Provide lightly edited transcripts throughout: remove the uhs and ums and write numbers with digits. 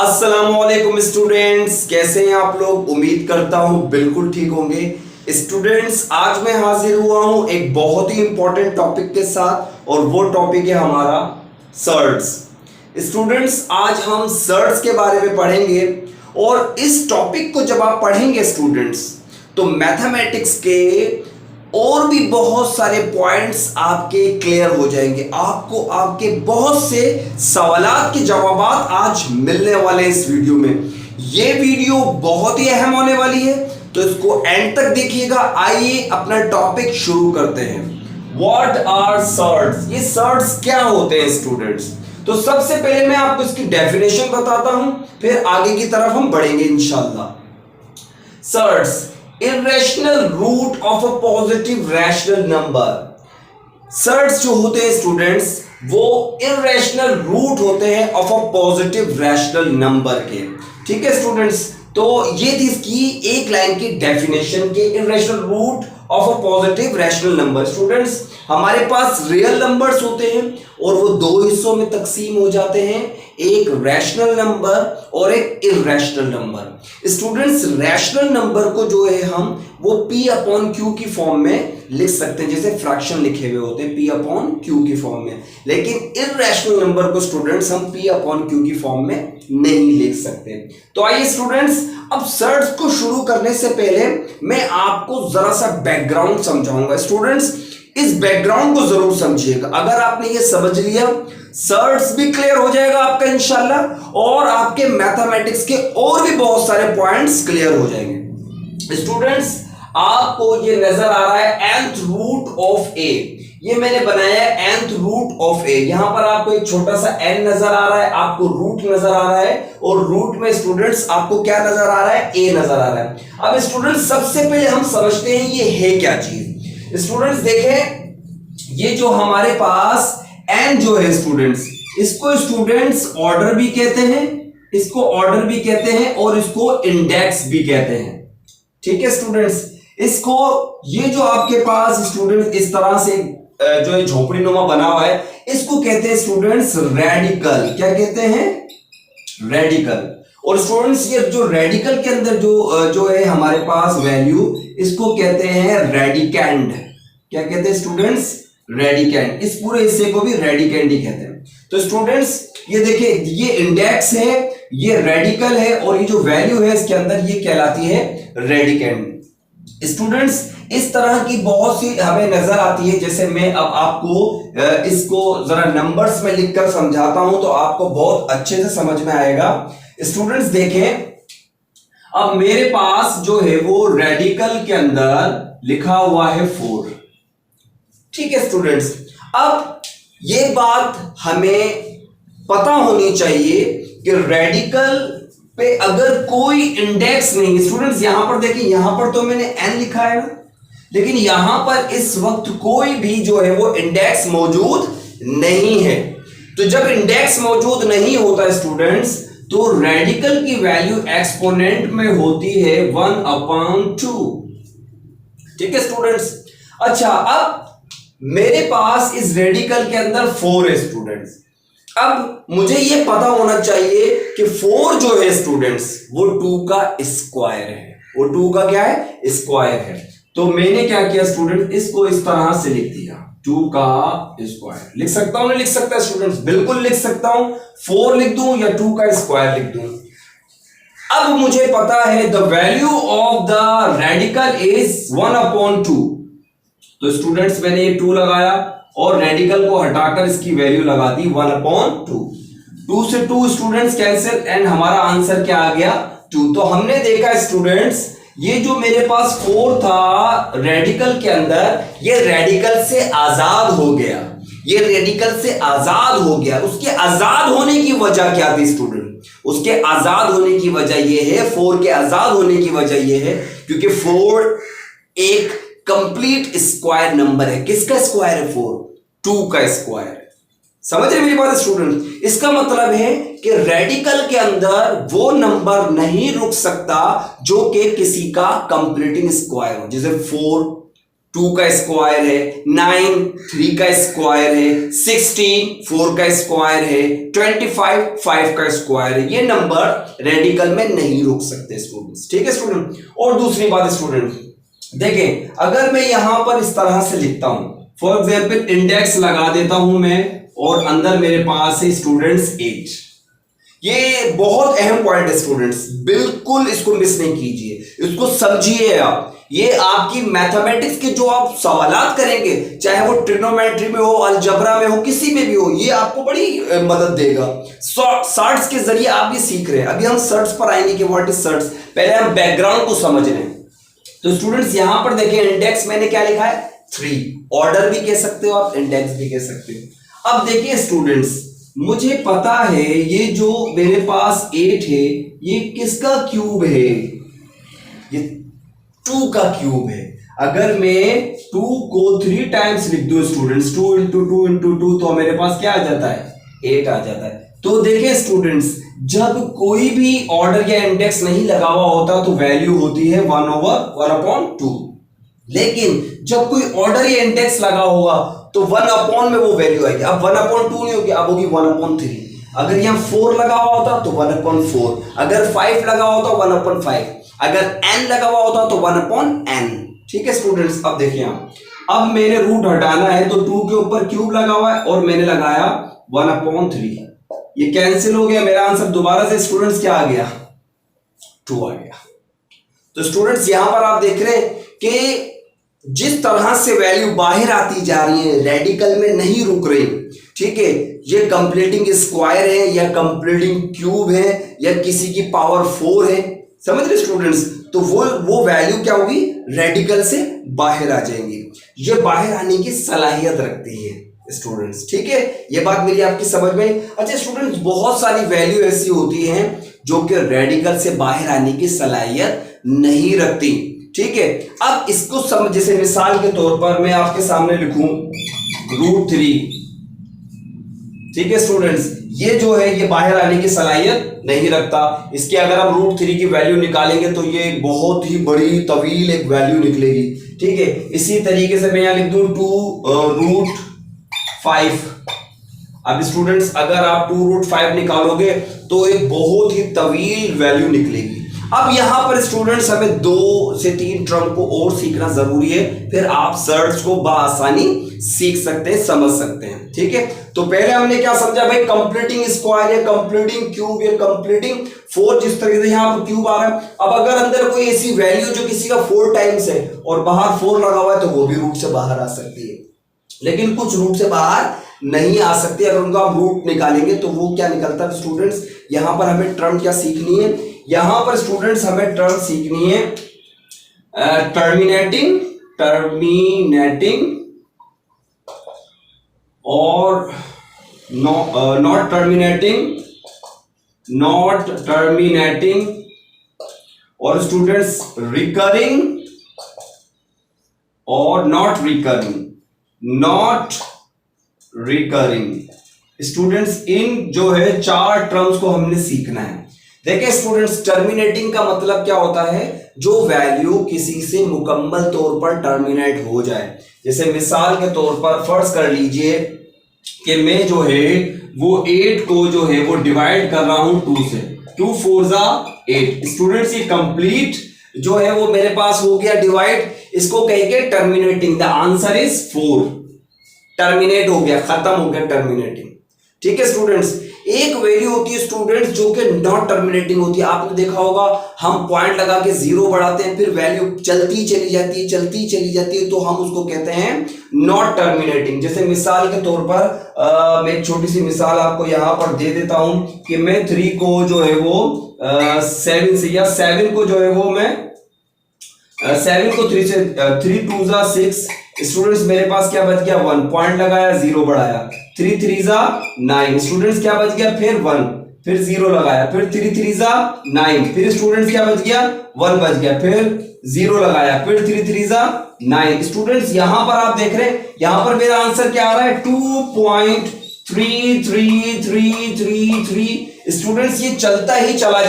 अस्सलामुअलैकुम स्टूडेंट्स, कैसे हैं आप लोग। उम्मीद करता हूं बिल्कुल ठीक होंगे। स्टूडेंट्स, आज मैं हाजिर हुआ हूं एक बहुत ही इंपॉर्टेंट टॉपिक के साथ और वो टॉपिक है हमारा सर्ड्स। स्टूडेंट्स, आज हम सर्ड्स के बारे में पढ़ेंगे और इस टॉपिक को जब आप पढ़ेंगे स्टूडेंट्स, तो मैथमेटिक्स के और भी बहुत सारे पॉइंट्स आपके क्लियर हो जाएंगे। आपको आपके बहुत से सवालात के जवाबात आज मिलने वाले हैं इस वीडियो में। ये वीडियो बहुत ही अहम होने वाली है, तो इसको एंड तक देखिएगा। आइए अपना टॉपिक शुरू करते हैं। What are surds? ये सर्ड्स क्या होते हैं स्टूडेंट्स? तो सबसे पहले मैं आपको इसकी डेफिनेशन बताता हूं, फिर आगे की तरफ हम बढ़ेंगे इंशाल्लाह। Surds, irrational root of a positive rational number। Surds जो होते हैं स्टूडेंट्स, वो irrational root होते हैं of a positive rational number के। ठीक है स्टूडेंट्स, तो ये थी इसकी एक लाइन की डेफिनेशन के irrational root of a positive rational number। Students, हमारे पास रियल नंबर्स होते हैं और वो दो हिस्सों में तकसीम हो जाते हैं, एक रैशनल नंबर और एक irrational number. Students, rational number को जो है हम वो P अपॉन Q की फॉर्म में लिख सकते हैं, जैसे फ्रैक्शन लिखे हुए होते हैं P अपॉन Q की फॉर्म में। लेकिन इर्रेशनल नंबर को स्टूडेंट्स हम P अपॉन Q की फॉर्म में नहीं लिख सकते। तो आइए स्टूडेंट्स, अब सर्ड्स को शुरू करने से पहले मैं आपको जरा सा बैकग्राउंड समझाऊंगा। स्टूडेंट्स, इस बैकग्राउंड को जरूर समझिएगा। अगर आपने ये समझ लिया, सर्ड्स भी क्लियर हो जाएगा आपका इंशाल्लाह, और आपके मैथमेटिक्स के और भी बहुत सारे पॉइंट्स क्लियर हो जाएंगे। स्टूडेंट्स, आपको ये नजर आ रहा है nth रूट ऑफ a। ये मैंने बनाया है nth रूट ऑफ a। यहां पर आपको एक छोटा सा n नजर आ रहा है, आपको रूट नजर आ रहा है, और रूट में स्टूडेंट्स आपको क्या नजर आ रहा है? a नजर आ रहा है। अब स्टूडेंट्स, सबसे पहले हम समझते हैं ये है क्या चीज। स्टूडेंट्स देखें, ये जो हमारे पास n जो है स्टूडेंट्स, इसको स्टूडेंट्स ऑर्डर भी कहते हैं, इसको ऑर्डर भी कहते हैं, और इसको इंडेक्स भी कहते हैं। ठीक है स्टूडेंट्स, इसको ये जो आपके पास स्टूडेंट्स इस तरह से जो है झोपड़ी नुमा बना हुआ है, इसको कहते हैं स्टूडेंट्स रेडिकल। क्या कहते हैं? रेडिकल। और स्टूडेंट्स, ये जो रेडिकल के अंदर जो है हमारे पास वैल्यू, इसको कहते हैं रेडिकेंड। क्या कहते हैं स्टूडेंट्स? रेडिकेंड। इस पूरे हिस्से को भी रेडिकेंड ही कहते हैं। तो स्टूडेंट्स, ये देखिए, ये इंडेक्स है, ये रेडिकल है, और ये जो वैल्यू है इसके अंदर ये कहलाती है रेडिकेंड। स्टूडेंट्स, इस तरह की बहुत सी हमें नजर आती है। जैसे मैं अब आपको इसको जरा नंबर्स में लिखकर समझाता हूं तो आपको बहुत अच्छे से समझ में आएगा। स्टूडेंट्स देखें, अब मेरे पास जो है वो रेडिकल के अंदर लिखा हुआ है 4। ठीक है स्टूडेंट्स, अब ये बात हमें पता होनी चाहिए कि रेडिकल पे अगर कोई इंडेक्स नहीं, स्टूडेंट्स यहां पर देखिए, यहां पर तो मैंने n लिखा है ना, लेकिन यहां पर इस वक्त कोई भी जो है वो इंडेक्स मौजूद नहीं है। तो जब इंडेक्स मौजूद नहीं होता स्टूडेंट्स, तो रेडिकल की वैल्यू एक्सपोनेंट में होती है 1/2। ठीक है स्टूडेंट्स। अच्छा, अब मेरे पास इस रेडिकल के अंदर 4 है स्टूडेंट्स। अब मुझे यह पता होना चाहिए कि 4 जो है स्टूडेंट्स वो 2 का स्क्वायर है। वो 2 का क्या है? स्क्वायर है। तो मैंने क्या किया स्टूडेंट, इसको इस तरह से लिख दिया, 2 का स्क्वायर। लिख सकता हूं, नहीं लिख सकता स्टूडेंट्स? बिल्कुल लिख सकता हूं। 4 लिख दूं या 2 का स्क्वायर लिख दूं। अब मुझे पता है the value of the radical is 1/2। तो स्टूडेंट्स, मैंने ये 2 लगाया और रेडिकल को हटाकर इसकी वैल्यू लगा दी 1/2। 2 से 2 स्टूडेंट्स कैंसिल, एंड हमारा आंसर क्या आ गया? 2। तो हमने देखा स्टूडेंट्स, ये जो मेरे पास 4 था रेडिकल के अंदर, ये रेडिकल से आजाद हो गया। ये रेडिकल से आजाद हो गया। उसके आजाद होने की वजह क्या थी स्टूडेंट? उसके आजाद होने की वजह यह है, 4 के आजाद होने की वजह यह है क्योंकि 4 एक कंप्लीट स्क्वायर नंबर है। किसका स्क्वायर है? 4, 2 का स्क्वायर। समझ रहे मेरी बात स्टूडेंट? इसका मतलब है कि रेडिकल के अंदर वो नंबर नहीं रुक सकता जो कि किसी का कंप्लीटिंग स्क्वायर हो। जैसे 4 2 का स्क्वायर है, 9 3 का स्क्वायर है, 16 4 का स्क्वायर है, 25 5 का स्क्वायर है। ये नंबर रेडिकल में नहीं रुक सकते स्टूडेंट्स, ठीक है स्टूडेंट। और दूसरी बात स्टूडेंट देखें, अगर मैं यहां पर इस तरह से लिखता हूं, फॉर एग्जाम्पल इंडेक्स लगा देता हूं मैं और अंदर मेरे पास है स्टूडेंट्स 8। ये बहुत अहम पॉइंट है स्टूडेंट्स, बिल्कुल इसको मिस नहीं कीजिए, इसको समझिए आप। ये आपकी मैथमेटिक्स के जो आप सवालात करेंगे, चाहे वो ट्रिग्नोमेट्री में हो, अलजबरा में हो, किसी में भी हो, ये आपको बड़ी मदद देगा। सर्ट्स के जरिए आप ये सीख रहे हैं। अभी हम सर्ट्स पर आएंगे कि व्हाट इज सर्ट्स, पहले हम बैकग्राउंड को समझ रहे हैं। तो स्टूडेंट्स यहां पर देखिए, इंडेक्स मैंने क्या लिखा है 3, ऑर्डर भी कह सकते हो आप, इंडेक्स भी कह सकते हो। अब देखिए स्टूडेंट्स, मुझे पता है ये जो मेरे पास 8 है, ये किसका क्यूब है, ये 2 का क्यूब है। अगर मैं 2 को 3 टाइम्स लिख दूं स्टूडेंट्स, 2 इंटू 2 इंटू 2, तो मेरे पास क्या आ जाता है 8 आ जाता है। तो देखिए स्टूडेंट्स, जब कोई भी ऑर्डर या इंडेक्स नहीं लगा हुआ होता तो वैल्यू होती है 1/1/2। लेकिन जब कोई ऑर्डर या इंडेक्स लगा होगा तो 1 में वो वैल्यू आएगी। अब 1/2 नहीं होगी, अब होगी 1/3। अगर यहां 4 लगा हुआ होता तो 1/4, अगर 5 लगा होता 1/5, अगर n लगा हुआ होता तो 1/n। ठीक है स्टूडेंट्स, अब देखिए अब मैंने रूट हटाना है तो 2 के ऊपर क्यूब लगा हुआ है और मैंने लगाया 1/3, ये कैंसिल हो गया। मेरा आंसर दोबारा से स्टूडेंट्स क्या आ गया 2 आ गया। तो स्टूडेंट्स यहां पर आप देख रहे हैं कि जिस तरह से वैल्यू बाहर आती जा रही है, रेडिकल में नहीं रुक रही, ठीक है। ये कंप्लीटिंग स्क्वायर है या कंप्लीटिंग क्यूब है या किसी की पावर 4 है, समझ रहे स्टूडेंट्स। तो वो वैल्यू क्या होगी, रेडिकल से बाहर आ जाएंगी। ये बाहर आने की सलाहियत रखती है स्टूडेंट्स, ठीक है। ये बात मेरी आपकी समझ में। अच्छा स्टूडेंट्स, बहुत सारी वैल्यू ऐसी होती हैं जो कि रेडिकल से बाहर आने की सलाहियत नहीं रखती, ठीक है। अब इसको समझ, जैसे मिसाल के तौर पर मैं आपके सामने लिखूं √3, ठीक है स्टूडेंट्स, ये जो है ये बाहर आने की सलाहियत नहीं रखता। इसके अगर हम √3 की वैल्यू निकालेंगे तो ये बहुत ही बड़ी तवील एक वैल्यू निकलेगी, ठीक है। इसी तरीके से मैं यहां लिख दूं 2√5। अब स्टूडेंट्स अगर आप 2√5 निकालोगे तो एक बहुत ही तवील वैल्यू निकलेगी। अब यहां पर स्टूडेंट्स हमें 2 से 3 टर्म को और सीखना जरूरी है, फिर आप सर्ट्स को बआसानी सीख सकते हैं, समझ सकते हैं, ठीक है। तो पहले हमने क्या समझा भाई, कंप्लीटिंग स्क्वायर या कंप्लीटिंग क्यूब या कंप्लीटिंग 4, जिस तरीके से यहां पर क्यूब आ रहा है। अब अगर अंदर कोई ऐसी वैल्यू जो किसी का 4 टाइम्स है और बाहर 4 लगा हुआ है तो वो भी रूट से बाहर आ सकती है, लेकिन कुछ रूट से बाहर नहीं आ सकती। अगर उनका हम रूट निकालेंगे तो वो क्या निकलता है स्टूडेंट्स, यहां पर हमें टर्म क्या सीखनी है, यहां पर स्टूडेंट्स हमें टर्म सीखनी है टर्मिनेटिंग और नॉट टर्मिनेटिंग और स्टूडेंट्स रिकरिंग और नॉट रिकरिंग। स्टूडेंट्स इन जो है 4 टर्म्स को हमने सीखना है। देखिए स्टूडेंट्स, टर्मिनेटिंग का मतलब क्या होता है, जो वैल्यू किसी से मुकम्मल तौर पर टर्मिनेट हो जाए। जैसे मिसाल के तौर पर फर्ज कर लीजिए कि मैं जो है वो 8 को जो है वो डिवाइड कर रहा हूं 2 से, 2 4 जा 8। स्टूडेंट्स ये कंप्लीट जो है वो मेरे पास हो गया डिवाइड, इसको कहेंगे terminating. The answer is 4, terminate हो गया, खत्म हो गया टर्मिनेटिंग, ठीक है स्टूडेंट्स। एक वैल्यू होती है स्टूडेंट्स जो कि नॉट टर्मिनेटिंग होती है। आपने देखा होगा हम पॉइंट लगा के 0 बढ़ाते हैं, फिर वैल्यू चलती चली जाती है, तो हम उसको कहते हैं नॉट टर्मिनेटिंग। जैसे मिसाल के तौर पर मैं एक छोटी सी मिसाल आपको यहां पर दे देता हूं कि मैं 3 को जो है वो 7 से, या 7 को जो है वो मैं 7 को 3 से 3 2 जा 6। स्टूडेंट्स मेरे पास क्या बच गया 1, पॉइंट लगाया 0 बढ़ाया, 3 3 जा 9। स्टूडेंट्स क्या बच गया, फिर 1, फिर 0 लगाया, फिर 3 3 जा 9, फिर स्टूडेंट्स क्या बच गया 1 बच गया, फिर 0 लगाया, फिर 3 3 जा 9। स्टूडेंट्स यहां पर आप देख रहे हैं, यहां पर मेरा आंसर क्या आ रहा है 2.333333। स्टूडेंट्स ये चलता ही चला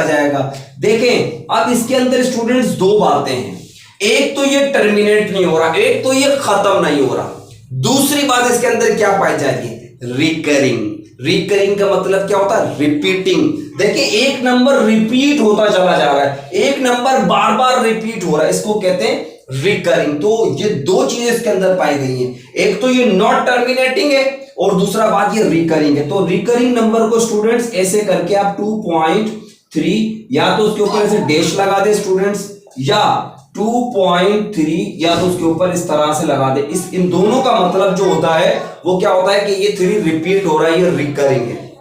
जाएगा। देखें अब इसके अंदर स्टूडेंट्स 2 बातें हैं। एक तो ये टर्मिनेट नहीं हो रहा, एक तो ये खत्म नहीं हो रहा। दूसरी बात इसके अंदर क्या पाई जा रही है? रिकरिंग। रिकरिंग का मतलब क्या होता है? रिपीटिंग। देखिए एक नंबर रिपीट होता चला जा रहा है, एक नंबर बार बार रिपीट हो रहा है, इसको कहते हैं रिकरिंग। तो ये दो चीजें इसके अंदर पाई गई हैं, एक तो ये नॉट टर्मिनेटिंग है और दूसरा बात ये रिकरिंग है। तो रिकरिंग नंबर को स्टूडेंट्स ऐसे करके आप 2.3 या तो उसके ऊपर ऐसे डैश लगा दे स्टूडेंट्स, या 2.3 या तो उसके ऊपर इस तरह से लगा दे। इन दोनों का मतलब जो होता है वो क्या होता है कि ये 3 रिपीट हो रहा है, ये रिकरिंग है।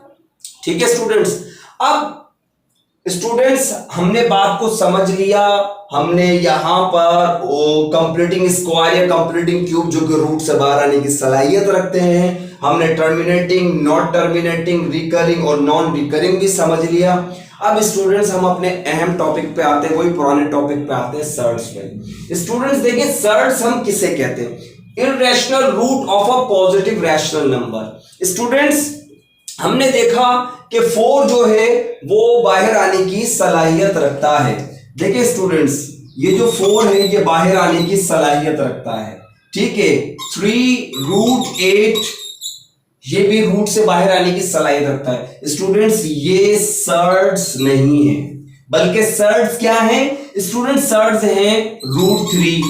ठीक है स्टूडेंट्स। अब स्टूडेंट्स हमने बात को समझ लिया, हमने यहां पर कंप्लीटिंग स्क्वायर या कंप्लीटिंग क्यूब जो कि रूट से बाहर आने की सलाहियत रखते हैं, हमने टर्मिनेटिंग, नॉट टर्मिनेटिंग, रिकरिंग और नॉन रिकरिंग भी समझ लिया। अब स्टूडेंट्स हम अपने अहम टॉपिक पे आते हैं, वही पुराने टॉपिक पे आते हैं, सर्ड्स पे। स्टूडेंट्स देखिए सर्ड्स हम किसे कहते हैं? Irrational root of a positive rational number. Students हमने देखा कि 4 जो है वो बाहर आने की सलाहियत रखता है। देखिए स्टूडेंट्स ये जो 4 है ये बाहर आने की सलाहियत रखता है, ठीक है। 3 रूट 8 ये भी रूट से बाहर आने की सलाहियत रखता है। स्टूडेंट्स ये सर्ड्स नहीं है, बल्कि सर्ड्स क्या है स्टूडेंट्स? सर्ड्स हैं रूट 3।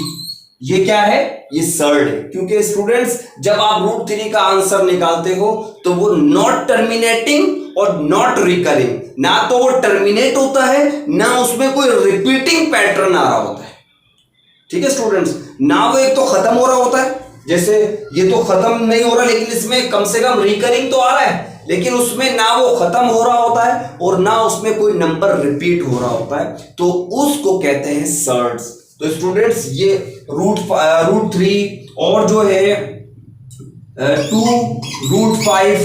ये क्या है? ये सर्ड है, क्योंकि स्टूडेंट्स जब आप रूट 3 का आंसर निकालते हो तो वो नॉट टर्मिनेटिंग और नॉट रिकरिंग, ना तो वो टर्मिनेट होता है ना उसमें कोई रिपीटिंग पैटर्न आ रहा होता है। ठीक है स्टूडेंट्स, ना वो एक तो खत्म हो रहा होता है, जैसे ये तो खत्म नहीं हो रहा लेकिन इसमें कम से कम रिकरिंग तो आ रहा है, लेकिन उसमें ना वो खत्म हो रहा होता है और ना उसमें कोई नंबर रिपीट हो रहा होता है, तो उसको कहते हैं सर्ड्स। तो स्टूडेंट्स ये रूट 3 और जो है 2 रूट 5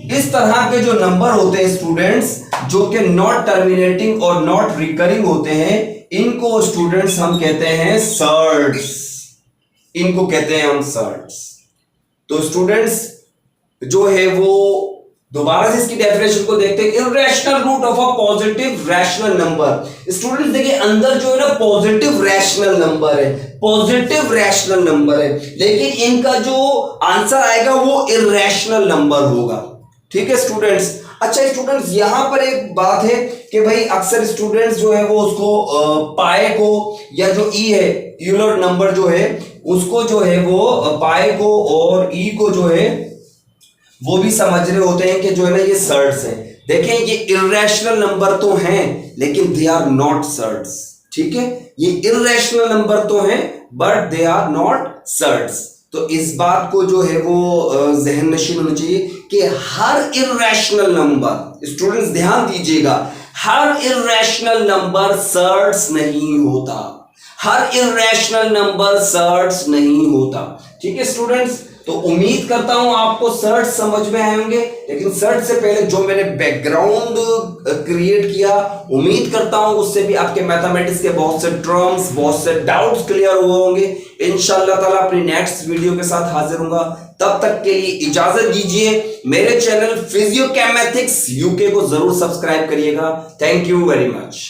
इस तरह के जो नंबर होते हैं स्टूडेंट्स जो कि नॉट टर्मिनेटिंग और नॉट रिकरिंग होते हैं, इनको स्टूडेंट्स हम कहते हैं सर्ड्स। इनको कहते हैं हम सर्ड्स। तो स्टूडेंट्स जो है वो दोबारा से इसकी डेफिनेशन को देखते हैं। Irrational root of a positive rational number. Students देखिए अंदर जो है ना पॉजिटिव रैशनल नंबर है, पॉजिटिव रैशनल नंबर है, लेकिन इनका जो आंसर आएगा वो इररेशनल नंबर होगा। ठीक है स्टूडेंट्स। अच्छा स्टूडेंट्स यहां पर एक बात है कि भाई अक्सर स्टूडेंट्स जो है वो उसको पाए को या जो ई है यूलर नंबर जो है उसको जो है वो पाए को और ई को जो है वो भी समझ रहे होते हैं कि जो है ना ये सर्ड्स है। देखें ये इररेशनल नंबर तो हैं लेकिन दे आर नॉट सर्ड्स। ठीक है, ये इररेशनल नंबर तो हैं but they are not surds. तो इस बात को जो है वो जहन नशीन होना चाहिए कि हर इररेशनल नंबर, स्टूडेंट्स ध्यान दीजिएगा, हर इररेशनल नंबर सर्ड्स नहीं होता, हर इररेशनल नंबर सर्ड्स नहीं होता। ठीक है स्टूडेंट्स, तो उम्मीद करता हूं आपको सर्ड्स समझ में आए होंगे, लेकिन सर्ड से पहले जो मैंने बैकग्राउंड क्रिएट किया उम्मीद करता हूं उससे भी आपके मैथमेटिक्स के बहुत से टर्म्स, बहुत से डाउट्स क्लियर हुए होंगे। इंशाल्लाह ताला अपनी नेक्स्ट वीडियो के साथ हाजिर होऊंगा, तब तक के लिए इजाजत दीजिए। मेरे चैनल फिजियोकेमेटिक्स यूके को जरूर सब्सक्राइब करिएगा। Thank you very much.